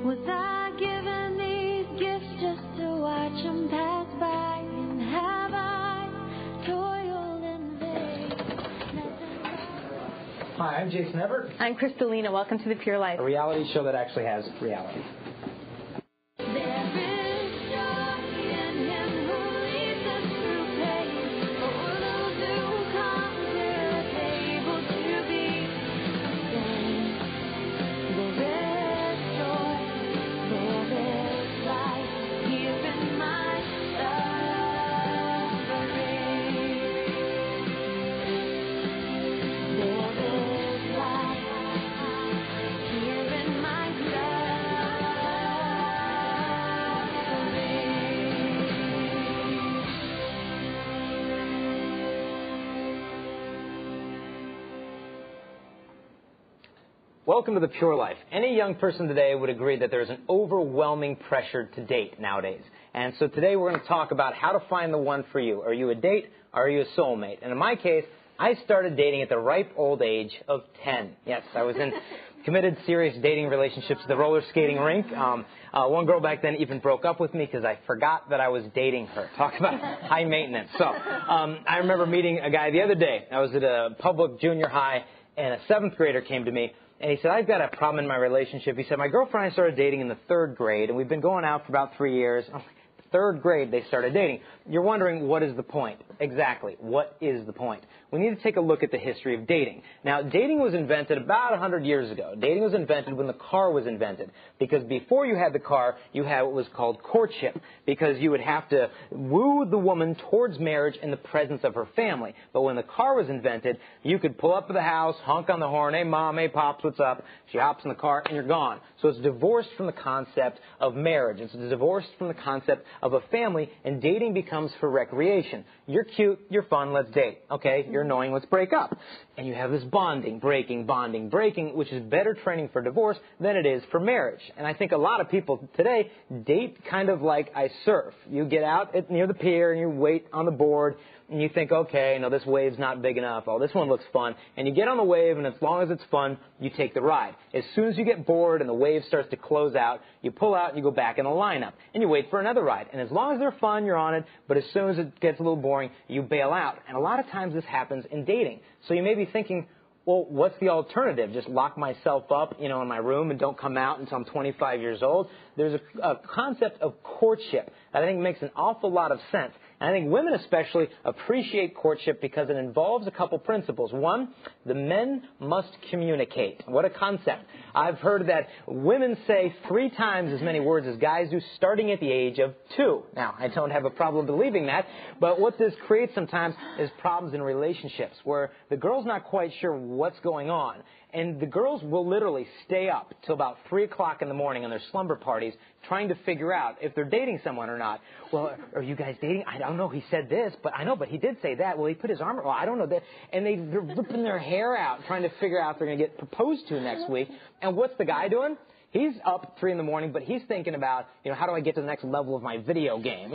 Was I given these gifts just to watch them pass by? And have I toiled in vain? Hi, I'm Jason Evert. I'm Crystalina. Welcome to The Pure Life. A reality show that actually has reality. Welcome to The Pure Life. Any young person today would agree that there's an overwhelming pressure to date nowadays. And so today we're going to talk about how to find the one for you. Are you a date or are you a soulmate? And in my case, I started dating at the ripe old age of 10. Yes, I was in committed, serious dating relationships at the roller skating rink. One girl back then even broke up with me because I forgot that I was dating her. Talk about high maintenance. So I remember meeting a guy the other day. I was at a public junior high, and a 7th grader came to me. And he said, I've got a problem in my relationship. He said, my girlfriend and I started dating in the 3rd grade, and we've been going out for about 3 years. I'm like, 3rd grade, they started dating. You're wondering, what is the point? Exactly. What is the point? We need to take a look at the history of dating. Now, dating was invented about 100 years ago. Dating was invented when the car was invented. Because before you had the car, you had what was called courtship. Because you would have to woo the woman towards marriage in the presence of her family. But when the car was invented, you could pull up to the house, honk on the horn, hey, Mom, hey, Pops, what's up? She hops in the car, and you're gone. So it's divorced from the concept of marriage. It's divorced from the concept of a family, and dating becomes for recreation. You're cute, you're fun, let's date. Okay, you're annoying, let's break up. And you have this bonding, breaking, which is better training for divorce than it is for marriage. And I think a lot of people today date kind of like I surf. You get out near the pier and you wait on the board, and you think, okay, no, this wave's not big enough. Oh, this one looks fun. And you get on the wave, and as long as it's fun, you take the ride. As soon as you get bored and the wave starts to close out, you pull out and you go back in the lineup. And you wait for another ride. And as long as they're fun, you're on it. But as soon as it gets a little boring, you bail out. And a lot of times this happens in dating. So you may be thinking, well, what's the alternative? Just lock myself up, in my room and don't come out until I'm 25 years old? There's a concept of courtship that I think makes an awful lot of sense. And I think women especially appreciate courtship because it involves a couple principles. One, the men must communicate. What a concept. I've heard that women say 3 times as many words as guys do starting at the age of 2. Now, I don't have a problem believing that, but what this creates sometimes is problems in relationships where the girl's not quite sure what's going on. And the girls will literally stay up till about 3 o'clock in the morning on their slumber parties trying to figure out if they're dating someone or not. Well, are you guys dating? I don't know. He said this, but I know, but he did say that. Well, he put his arm, well, I don't know that. And they're ripping their hair out trying to figure out if they're going to get proposed to next week. And what's the guy doing? He's up 3 in the morning, but he's thinking about, how do I get to the next level of my video game?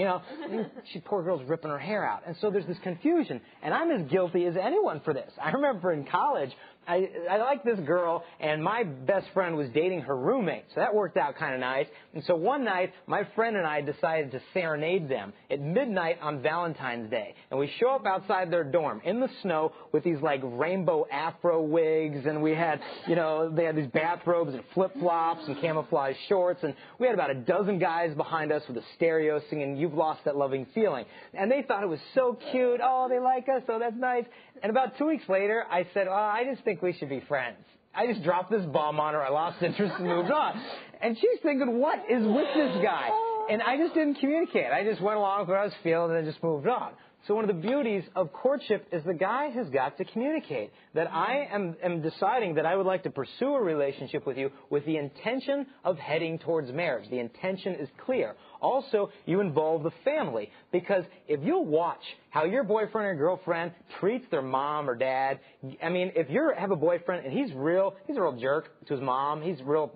She poor girl's ripping her hair out. And so there's this confusion. And I'm as guilty as anyone for this. I remember in college, I liked this girl, and my best friend was dating her roommate. So that worked out kind of nice. And so one night, my friend and I decided to serenade them at midnight on Valentine's Day. And we show up outside their dorm in the snow with these, rainbow afro wigs. And we had, they had these bathrobes and flip-flops and camouflage shorts. And we had about a dozen guys behind us with a stereo singing, "You've Lost That Loving Feeling." And they thought it was so cute. Oh, they like us. Oh, that's nice. And about 2 weeks later, I said, I just think we should be friends. I just dropped this bomb on her. I lost interest and moved on. And she's thinking, what is with this guy? And I just didn't communicate. I just went along with what I was feeling and then just moved on. So one of the beauties of courtship is the guy has got to communicate that I am deciding that I would like to pursue a relationship with you with the intention of heading towards marriage. The intention is clear. Also, you involve the family, because if you'll watch how your boyfriend or girlfriend treats their mom or dad, if you have a boyfriend and he's a real jerk to his mom, he's real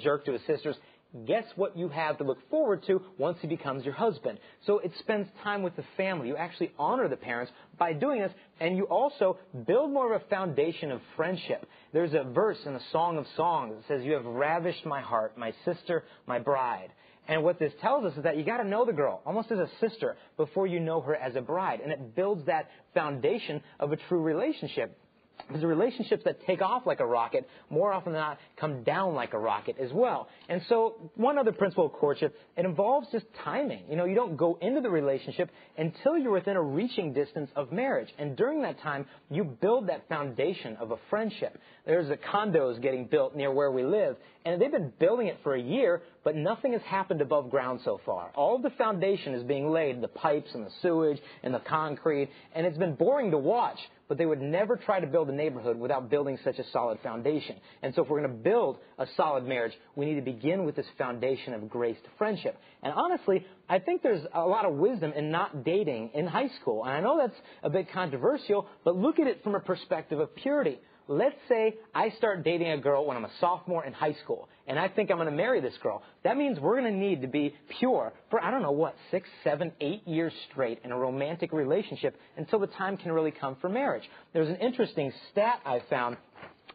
jerk to his sisters, guess what you have to look forward to once he becomes your husband. So it spends time with the family. You actually honor the parents by doing this, and you also build more of a foundation of friendship. There's a verse in the Song of Songs that says, "You have ravished my heart, my sister, my bride." And what this tells us is that you got to know the girl almost as a sister before you know her as a bride. And it builds that foundation of a true relationship. Because the relationships that take off like a rocket, more often than not, come down like a rocket as well. And so one other principle of courtship, it involves just timing. You know, you don't go into the relationship until you're within a reaching distance of marriage. And during that time, you build that foundation of a friendship. There's a condos getting built near where we live, and they've been building it for a year, but nothing has happened above ground so far. All of the foundation is being laid, the pipes and the sewage and the concrete, and it's been boring to watch. But they would never try to build a neighborhood without building such a solid foundation. And so if we're going to build a solid marriage, we need to begin with this foundation of graced friendship. And honestly, I think there's a lot of wisdom in not dating in high school. And I know that's a bit controversial, but look at it from a perspective of purity. Let's say I start dating a girl when I'm a sophomore in high school, and I think I'm going to marry this girl. That means we're going to need to be pure for, 6, 7, 8 years straight in a romantic relationship until the time can really come for marriage. There's an interesting stat I found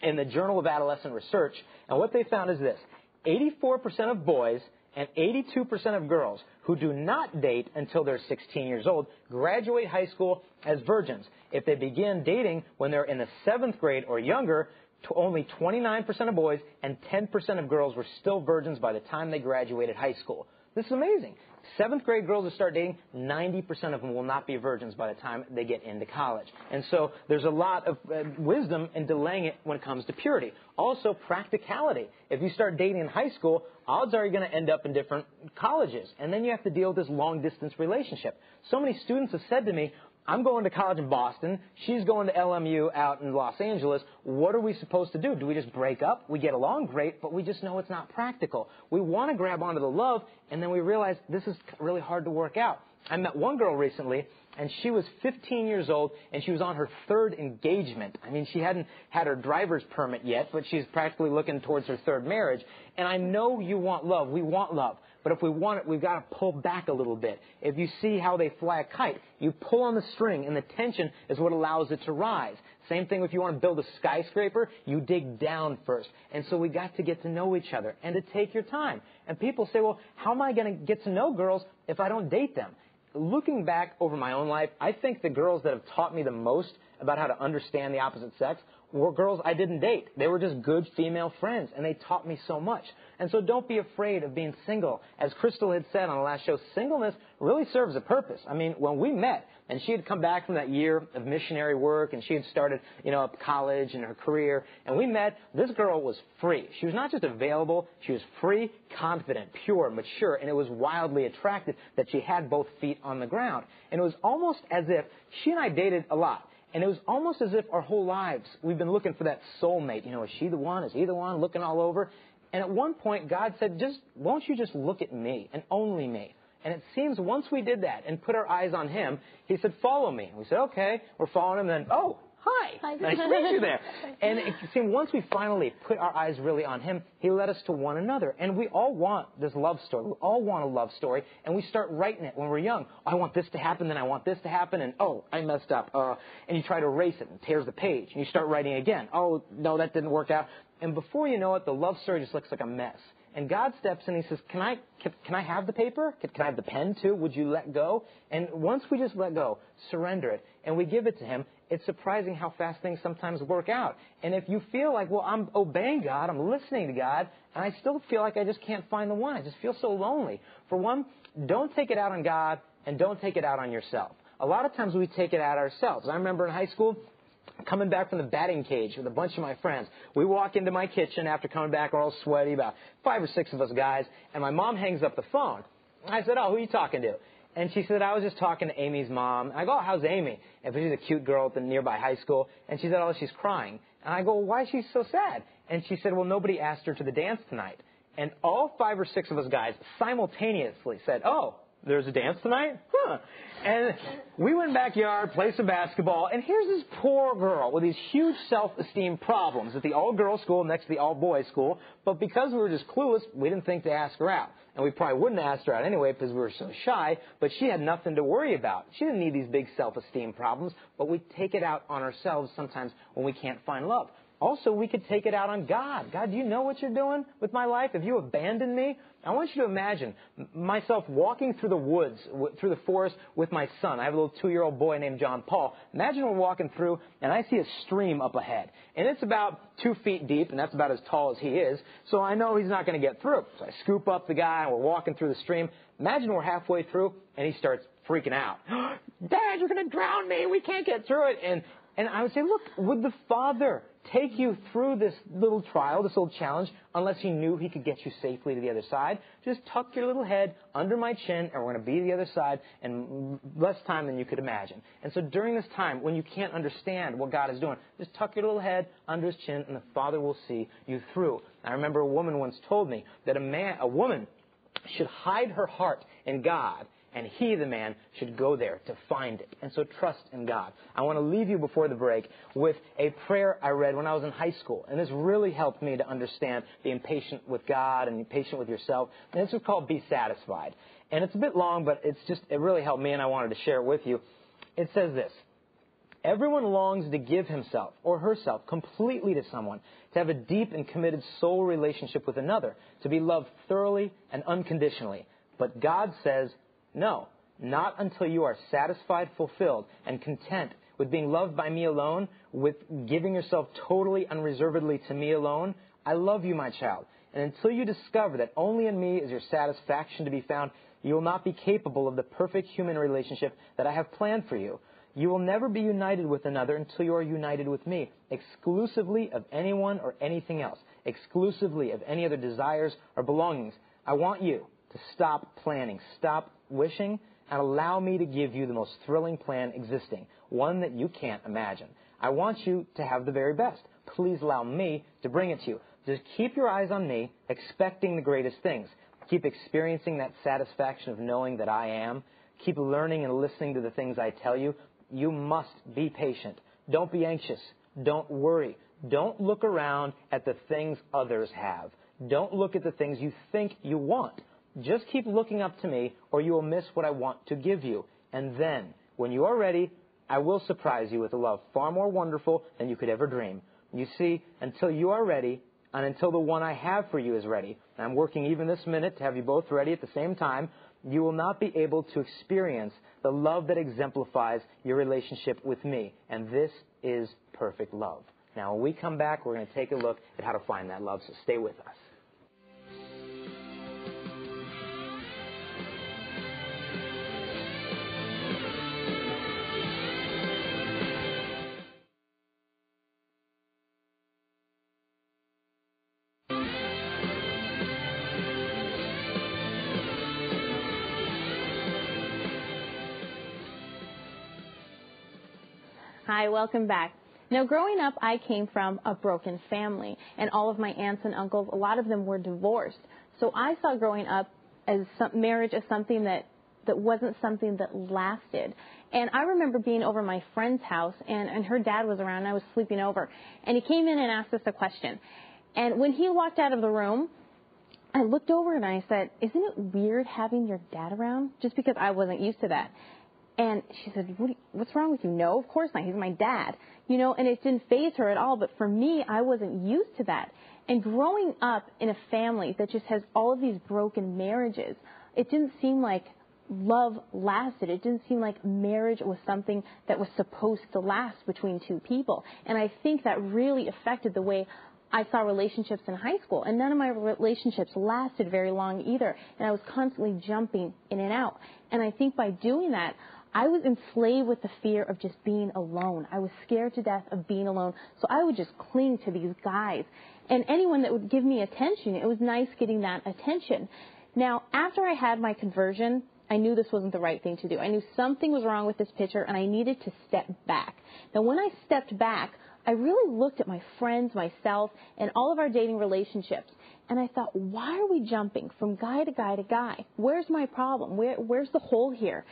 in the Journal of Adolescent Research, and what they found is this: 84% of boys and 82% of girls who do not date until they're 16 years old graduate high school as virgins. If they begin dating when they're in the 7th grade or younger, only 29% of boys and 10% of girls were still virgins by the time they graduated high school. This is amazing. 7th grade girls that start dating, 90% of them will not be virgins by the time they get into college. And so there's a lot of wisdom in delaying it when it comes to purity. Also, practicality. If you start dating in high school, odds are you're going to end up in different colleges. And then you have to deal with this long-distance relationship. So many students have said to me, I'm going to college in Boston. She's going to LMU out in Los Angeles. What are we supposed to do? Do we just break up? We get along great, but we just know it's not practical. We want to grab onto the love, and then we realize this is really hard to work out. I met one girl recently, and she was 15 years old, and she was on her 3rd engagement. I mean, she hadn't had her driver's permit yet, but she's practically looking towards her 3rd marriage. And I know you want love. We want love. But if we want it, we've got to pull back a little bit. If you see how they fly a kite, you pull on the string, and the tension is what allows it to rise. Same thing if you want to build a skyscraper, you dig down first. And so we got to get to know each other and to take your time. And people say, well, how am I going to get to know girls if I don't date them? Looking back over my own life, I think the girls that have taught me the most about how to understand the opposite sex were girls I didn't date. They were just good female friends, and they taught me so much. And so don't be afraid of being single. As Crystal had said on the last show, singleness really serves a purpose. I mean, when we met, and she had come back from that year of missionary work, and she had started, college and her career, and we met, this girl was free. She was not just available, she was free, confident, pure, mature, and it was wildly attractive that she had both feet on the ground. And it was almost as if she and I dated a lot. And it was almost as if our whole lives we've been looking for that soulmate. Is she the one? Is he the one? Looking all over. And at one point, God said, won't you just look at me and only me? And it seems once we did that and put our eyes on him, he said, follow me. And we said, okay. We're following him. Then, oh, hi. Nice to meet you there. And it seemed once we finally put our eyes really on him, he led us to one another. And we all want this love story. We all want a love story. And we start writing it when we're young. I want this to happen, then I want this to happen. And, oh, I messed up. And you try to erase it and tears the page. And you start writing again. Oh, no, that didn't work out. And before you know it, the love story just looks like a mess. And God steps in and he says, can I have the paper? Can I have the pen too? Would you let go? And once we just let go, surrender it, and we give it to him, it's surprising how fast things sometimes work out. And if you feel like, well, I'm obeying God, I'm listening to God, and I still feel like I just can't find the one, I just feel so lonely. For one, don't take it out on God and don't take it out on yourself. A lot of times we take it out ourselves. I remember in high school, coming back from the batting cage with a bunch of my friends. We walk into my kitchen after coming back, we're all sweaty, about 5 or 6 of us guys, and my mom hangs up the phone. I said, oh, who are you talking to? And she said, I was just talking to Amy's mom. And I go, oh, how's Amy? And she's a cute girl at the nearby high school. And she said, oh, she's crying. And I go, why is she so sad? And she said, well, nobody asked her to the dance tonight. And all 5 or 6 of us guys simultaneously said, oh, there's a dance tonight? Huh. And we went backyard, played some basketball, and here's this poor girl with these huge self-esteem problems at the all-girls school next to the all-boys school. But because we were just clueless, we didn't think to ask her out. And we probably wouldn't have asked her out anyway because we were so shy, but she had nothing to worry about. She didn't need these big self-esteem problems, but we take it out on ourselves sometimes when we can't find love. Also, we could take it out on God. God, do you know what you're doing with my life? Have you abandoned me? I want you to imagine myself walking through the woods, through the forest with my son. I have a little 2-year-old boy named John Paul. Imagine we're walking through, and I see a stream up ahead. And it's about 2 feet deep, and that's about as tall as he is. So I know he's not going to get through. So I scoop up the guy, and we're walking through the stream. Imagine we're halfway through, and he starts freaking out. Dad, you're going to drown me. We can't get through it. And I would say, look, would the Father take you through this little trial, this little challenge, unless he knew he could get you safely to the other side? Just tuck your little head under my chin, and we're going to be to the other side in less time than you could imagine. And so during this time, when you can't understand what God is doing, just tuck your little head under his chin, and the Father will see you through. I remember a woman once told me that a woman should hide her heart in God, and he, the man, should go there to find it. And so trust in God. I want to leave you before the break with a prayer I read when I was in high school. And this really helped me to understand being patient with God and patient with yourself. And this is called Be Satisfied. And it's a bit long, but it really helped me, and I wanted to share it with you. It says this: everyone longs to give himself or herself completely to someone, to have a deep and committed soul relationship with another, to be loved thoroughly and unconditionally. But God says, no, not until you are satisfied, fulfilled, and content with being loved by me alone, with giving yourself totally, unreservedly to me alone. I love you, my child. And until you discover that only in me is your satisfaction to be found, you will not be capable of the perfect human relationship that I have planned for you. You will never be united with another until you are united with me, exclusively of anyone or anything else, exclusively of any other desires or belongings. I want you to stop planning, stop wishing, and allow me to give you the most thrilling plan existing, one that you can't imagine. I want you to have the very best. Please allow me to bring it to you. Just keep your eyes on me, expecting the greatest things. Keep experiencing that satisfaction of knowing that I am. Keep learning and listening to the things I tell you. You must be patient. Don't be anxious. Don't worry. Don't look around at the things others have. Don't look at the things you think you want. Just keep looking up to me, or you will miss what I want to give you. And then, when you are ready, I will surprise you with a love far more wonderful than you could ever dream. You see, until you are ready, and until the one I have for you is ready, and I'm working even this minute to have you both ready at the same time, you will not be able to experience the love that exemplifies your relationship with me. And this is perfect love. Now, when we come back, we're going to take a look at how to find that love, so stay with us. Hi, welcome back. Now, growing up, I came from a broken family, and all of my aunts and uncles, a lot of them were divorced. So I saw growing up as marriage as something that wasn't something that lasted. And I remember being over my friend's house, and her dad was around, and I was sleeping over. And he came in and asked us a question. And when he walked out of the room, I looked over and I said, isn't it weird having your dad around? Just because I wasn't used to that. And she said, what's wrong with you? No, of course not. He's my dad. And it didn't faze her at all. But for me, I wasn't used to that. And growing up in a family that just has all of these broken marriages, it didn't seem like love lasted. It didn't seem like marriage was something that was supposed to last between two people. And I think that really affected the way I saw relationships in high school. And none of my relationships lasted very long either. And I was constantly jumping in and out. And I think by doing that, I was enslaved with the fear of just being alone. I was scared to death of being alone. So I would just cling to these guys. And anyone that would give me attention, it was nice getting that attention. Now, after I had my conversion, I knew this wasn't the right thing to do. I knew something was wrong with this picture, and I needed to step back. Now, when I stepped back, I really looked at my friends, myself, and all of our dating relationships. And I thought, why are we jumping from guy to guy to guy? Where's my problem? Where's the hole here?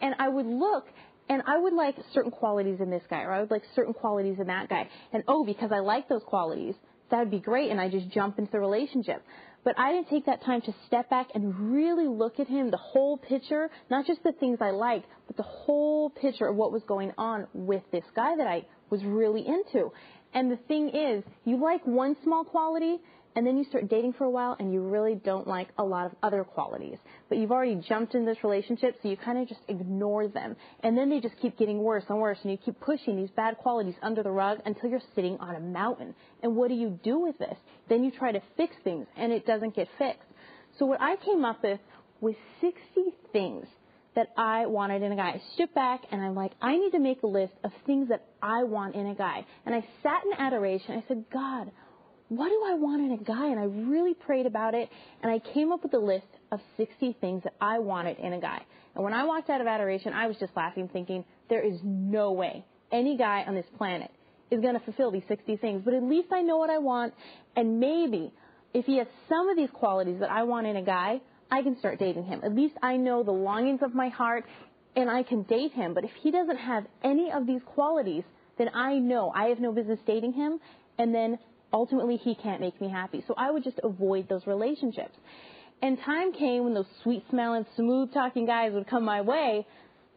And I would look, and I would like certain qualities in this guy, or I would like certain qualities in that guy. And, because I like those qualities, that would be great, and I just jump into the relationship. But I didn't take that time to step back and really look at him, the whole picture, not just the things I liked, but the whole picture of what was going on with this guy that I was really into. And the thing is, you like one small quality, and then you start dating for a while, and you really don't like a lot of other qualities. But you've already jumped in this relationship, so you kind of just ignore them. And then they just keep getting worse and worse, and you keep pushing these bad qualities under the rug until you're sitting on a mountain. And what do you do with this? Then you try to fix things, and it doesn't get fixed. So what I came up with was 60 things that I wanted in a guy. I stood back, and I'm like, I need to make a list of things that I want in a guy. And I sat in adoration. I said, God, what do I want in a guy? And I really prayed about it, and I came up with a list of 60 things that I wanted in a guy. And when I walked out of adoration, I was just laughing, thinking, there is no way any guy on this planet is going to fulfill these 60 things. But at least I know what I want, and maybe if he has some of these qualities that I want in a guy, I can start dating him. At least I know the longings of my heart, and I can date him. But if he doesn't have any of these qualities, then I know I have no business dating him, and then ultimately he can't make me happy. So I would just avoid those relationships. And time came when those sweet-smelling, smooth-talking guys would come my way,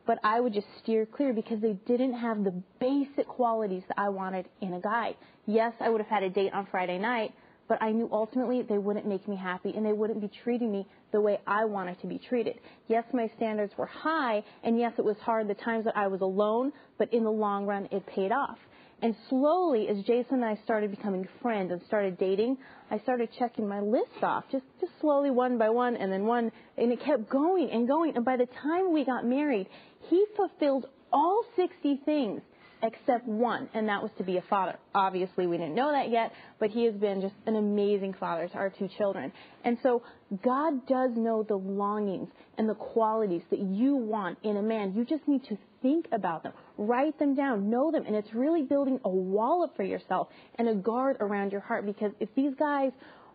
but I would just steer clear because they didn't have the basic qualities that I wanted in a guy. Yes, I would have had a date on Friday night, but I knew ultimately they wouldn't make me happy, and they wouldn't be treating me the way I wanted to be treated. Yes, my standards were high, and yes, it was hard the times that I was alone, but in the long run, it paid off. And slowly, as Jason and I started becoming friends and started dating, I started checking my list off, just slowly, one by one, and then one, and it kept going and going. And by the time we got married, he fulfilled all 60 things except one, and that was to be a father. Obviously, we didn't know that yet, but he has been just an amazing father to our 2 children. And so God does know the longings and the qualities that you want in a man. You just need to think about them, write them down, know them, and it's really building a wall up for yourself and a guard around your heart, because if these guys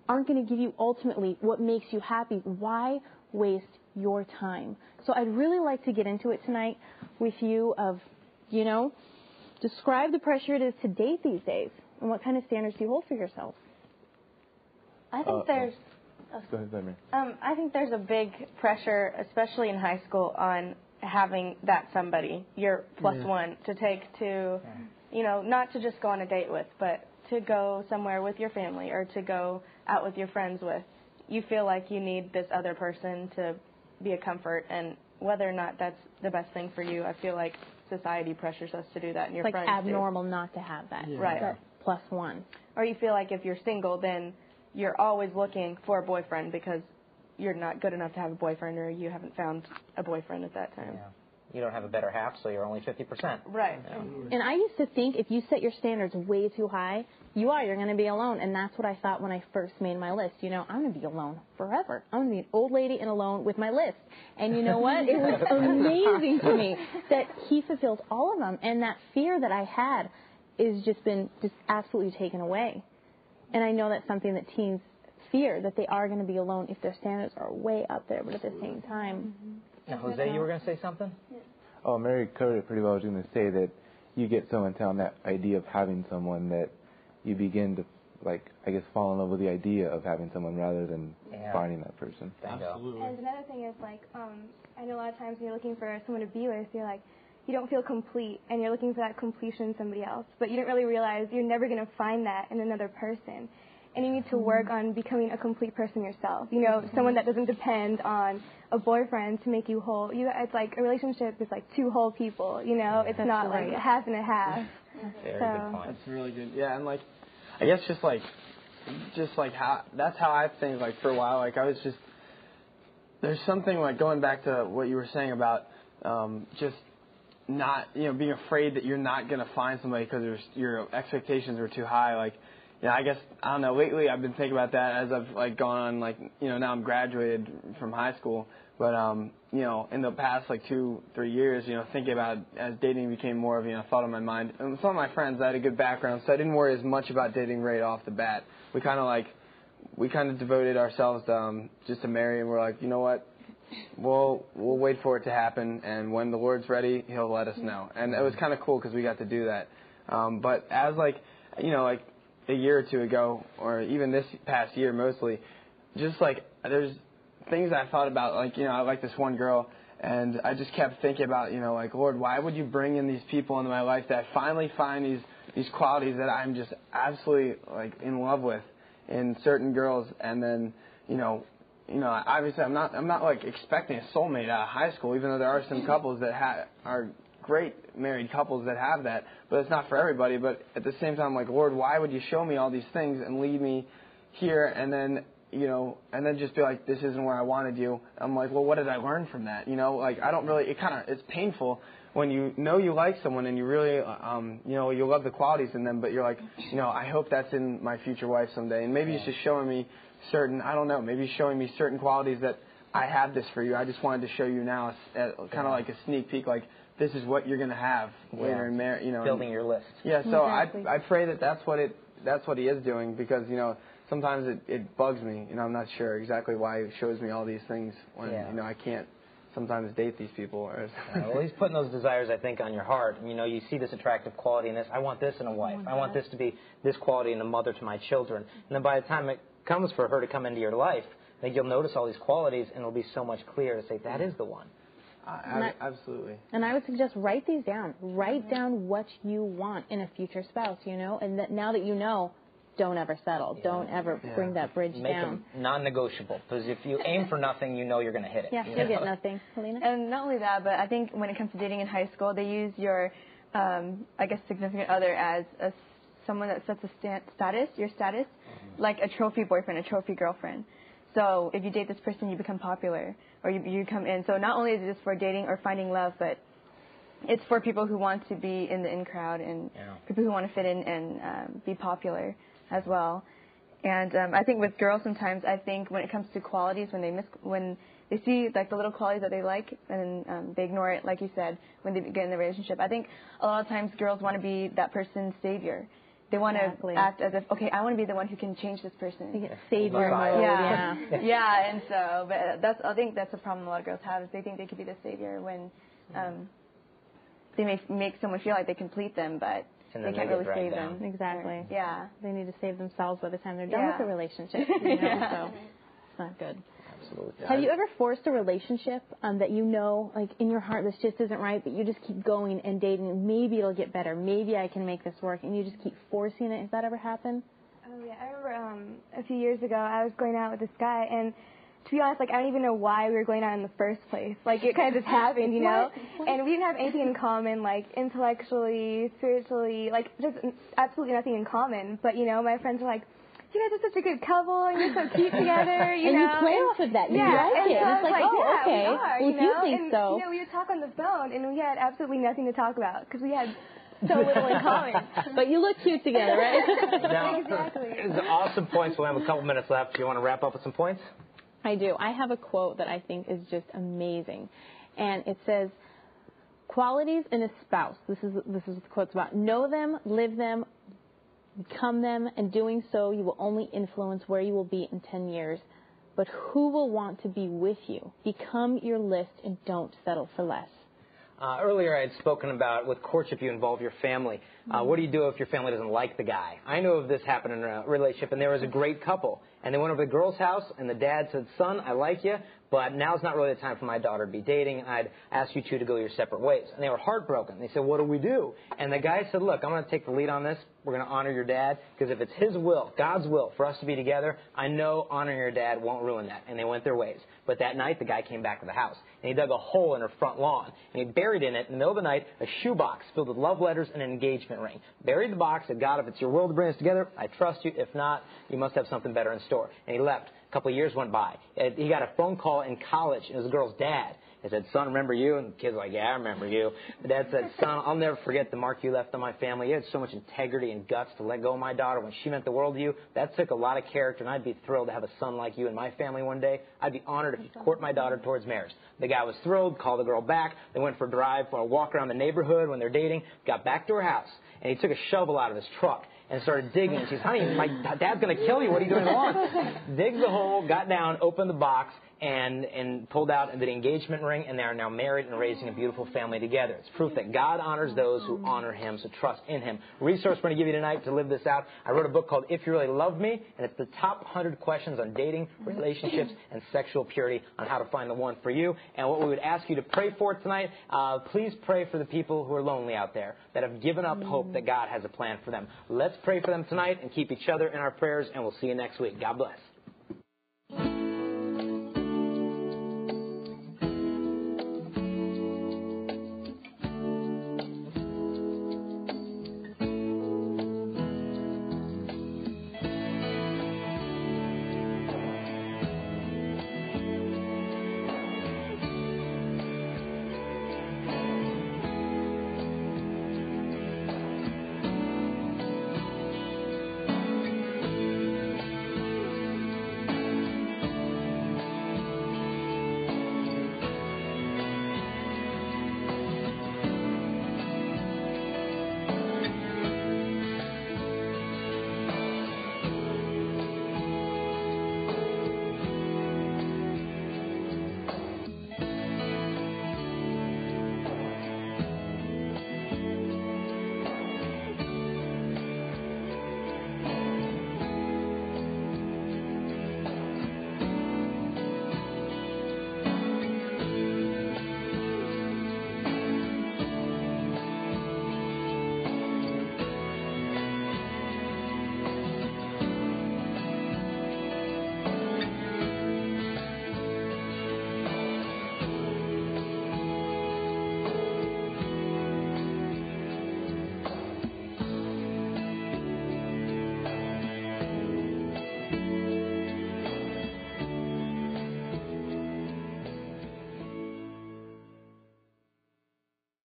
aren't going to give you ultimately what makes you happy, why waste your time? So I'd really like to get into it tonight with you of, describe the pressure it is to date these days, and what kind of standards do you hold for yourself? I think there's Go ahead, Mary. I think there's a big pressure, especially in high school, on having that somebody, your plus one, to take to, not to just go on a date with, but to go somewhere with your family or to go out with your friends with. You feel like you need this other person to be a comfort, and whether or not that's the best thing for you, I feel like society pressures us to do that, and your friends do. It's like abnormal not to have that. Yeah. Right. That plus one. Or you feel like if you're single, then you're always looking for a boyfriend because you're not good enough to have a boyfriend, or you haven't found a boyfriend at that time. Yeah. You don't have a better half, so you're only 50%. Right. Yeah. And I used to think if you set your standards way too high, you're going to be alone. And that's what I thought when I first made my list. I'm going to be alone forever. I'm going to be an old lady and alone with my list. And you know what? It was amazing to me that he fulfilled all of them. And that fear that I had is just absolutely taken away. And I know that's something that teens fear, that they are going to be alone if their standards are way up there. But at the same time... Now, Jose, you were going to say something? Oh, Mary covered it pretty well. I was going to say that you get so into that idea of having someone that you begin to, fall in love with the idea of having someone rather than finding that person. Absolutely. And another thing is, I know a lot of times when you're looking for someone to be with, you're you don't feel complete, and you're looking for that completion in somebody else. But you don't really realize you're never going to find that in another person. And you need to work on becoming a complete person yourself. Someone that doesn't depend on a boyfriend to make you whole. It's like a relationship is like 2 whole people. It's not like a half and a half. Very good point. That's really good. Yeah, and I guess just how that's how I think. For a while, I was just there's something going back to what you were saying about just not being afraid that you're not gonna find somebody because your expectations were too high. I guess, I don't know, lately I've been thinking about that as I've gone on, now I'm graduated from high school, but, in the past, 2-3 years, thinking about as dating became more of, thought on my mind. And some of my friends, I had a good background, so I didn't worry as much about dating right off the bat. We kind of, we kind of devoted ourselves just to Mary, and we're like, you know what? We'll wait for it to happen, and when the Lord's ready, He'll let us know. And it was kind of cool because we got to do that. But as like a year or two ago, or even this past year mostly, just like there's things I thought about, like I like this one girl, and I just kept thinking about like, Lord, why would you bring in these people into my life that I finally find these qualities that I'm just absolutely like in love with in certain girls, and then obviously I'm not like expecting a soulmate out of high school, even though there are some couples that are great married couples that have that, but it's not for everybody. But at the same time, like, Lord, why would you show me all these things and lead me here, and then just be like, this isn't where I wanted you? I'm like, well, what did I learn from that? Like, I don't really. It's painful when you like someone and you really you love the qualities in them, but you're like, I hope that's in my future wife someday, and maybe it's just showing me maybe showing me certain qualities that I have this for you. I just wanted to show you now, kind of like a sneak peek, like, this is what you're going to have later in marriage. Building your list. Yeah, so exactly. I pray that's what He is doing, because sometimes it bugs me. I'm not sure exactly why He shows me all these things when I can't sometimes date these people. Well, He's putting those desires, I think, on your heart. And, you see this attractive quality in this. I want this in a wife. I want this to be this quality in a mother to my children. And then by the time it comes for her to come into your life, I think you'll notice all these qualities, and it'll be so much clearer to say, that is the one. Absolutely. And I would suggest write these down. Write down what you want in a future spouse, and that now that you know, don't ever settle. Don't ever bring that bridge down. Make them non-negotiable, because if you aim for nothing, you're going to hit it. Yeah, you'll get nothing. Helena? And not only that, but I think when it comes to dating in high school, they use your, significant other as someone that sets your status, like a trophy boyfriend, a trophy girlfriend. So if you date this person, you become popular, or you come in. So not only is it just for dating or finding love, but it's for people who want to be in the in crowd, and people who want to fit in and be popular as well. And I think with girls sometimes, I think when it comes to qualities, when they see like the little qualities that they like, and they ignore it, like you said, when they get in the relationship. I think a lot of times girls want to be that person's savior. They want to act as if, okay, I want to be the one who can change this person. Savior mode. Yeah. And so, but I think that's a problem a lot of girls have, is they think they could be the savior when they may make someone feel like they complete them, but they can't really save them. Exactly. Yeah. They need to save themselves by the time they're done with the relationship. So it's not good. Absolutely. Have you ever forced a relationship that like in your heart this just isn't right, but you just keep going and dating, maybe it'll get better, maybe I can make this work, and you just keep forcing it? Has that ever happened? Oh, yeah. I remember a few years ago I was going out with this guy, and to be honest, like, I don't even know why we were going out in the first place. Like, it kind of just happened, And we didn't have anything in common, like, intellectually, spiritually, like, just absolutely nothing in common. But, my friends were like, you guys are such a good couple, and you're so cute together, and you play off of that. You like it. So it's like, oh, okay. We are, well, if you think so. We would talk on the phone, and we had absolutely nothing to talk about, because we had so little in common. But you look cute together, right? Exactly. It's awesome points. We'll have a couple minutes left. Do you want to wrap up with some points? I do. I have a quote that I think is just amazing. And it says, qualities in a spouse. This is what the quote's about. Know them, live them, become them, and doing so you will only influence where you will be in 10 years. But who will want to be with you? Become your list and don't settle for less. Earlier I had spoken about with courtship you involve your family. What do you do if your family doesn't like the guy? I know of this happened in a relationship, and there was a great couple. And they went over to the girl's house, and the dad said, son, I like you, but now's not really the time for my daughter to be dating. I'd ask you two to go your separate ways. And they were heartbroken. They said, what do we do? And the guy said, look, I'm going to take the lead on this. We're going to honor your dad, because if it's his will, God's will, for us to be together, I know honoring your dad won't ruin that. And they went their ways. But that night, the guy came back to the house, and he dug a hole in her front lawn, and he buried in it, in the middle of the night, a shoebox filled with love letters and an engagement ring. Buried the box, said, God, if it's your will to bring us together, I trust you. If not, you must have something better in store. And he left. A couple of years went by. He got a phone call in college, and it was the girl's dad. He said, son, remember you? And the kid's like, yeah, I remember you. The dad said, son, I'll never forget the mark you left on my family. You had so much integrity and guts to let go of my daughter when she meant the world to you. That took a lot of character, and I'd be thrilled to have a son like you in my family one day. I'd be honored if you'd court my daughter towards marriage. The guy was thrilled, called the girl back. They went for a drive, for a walk around the neighborhood when they're dating, got back to her house, and he took a shovel out of his truck. and started digging. And she's, honey, my dad's going to kill you. What are you doing wrong? Digged the hole, got down, opened the box, and pulled out the engagement ring, and they are now married and raising a beautiful family together. It's proof that God honors those who honor him, so trust in him. Resource we're going to give you tonight to live this out. I wrote a book called If You Really Love Me, and it's the top 100 questions on dating, relationships, and sexual purity on how to find the one for you. And what we would ask you to pray for tonight, please pray for the people who are lonely out there, that have given up hope that God has a plan for them. Let's pray for them tonight and keep each other in our prayers, and we'll see you next week. God bless.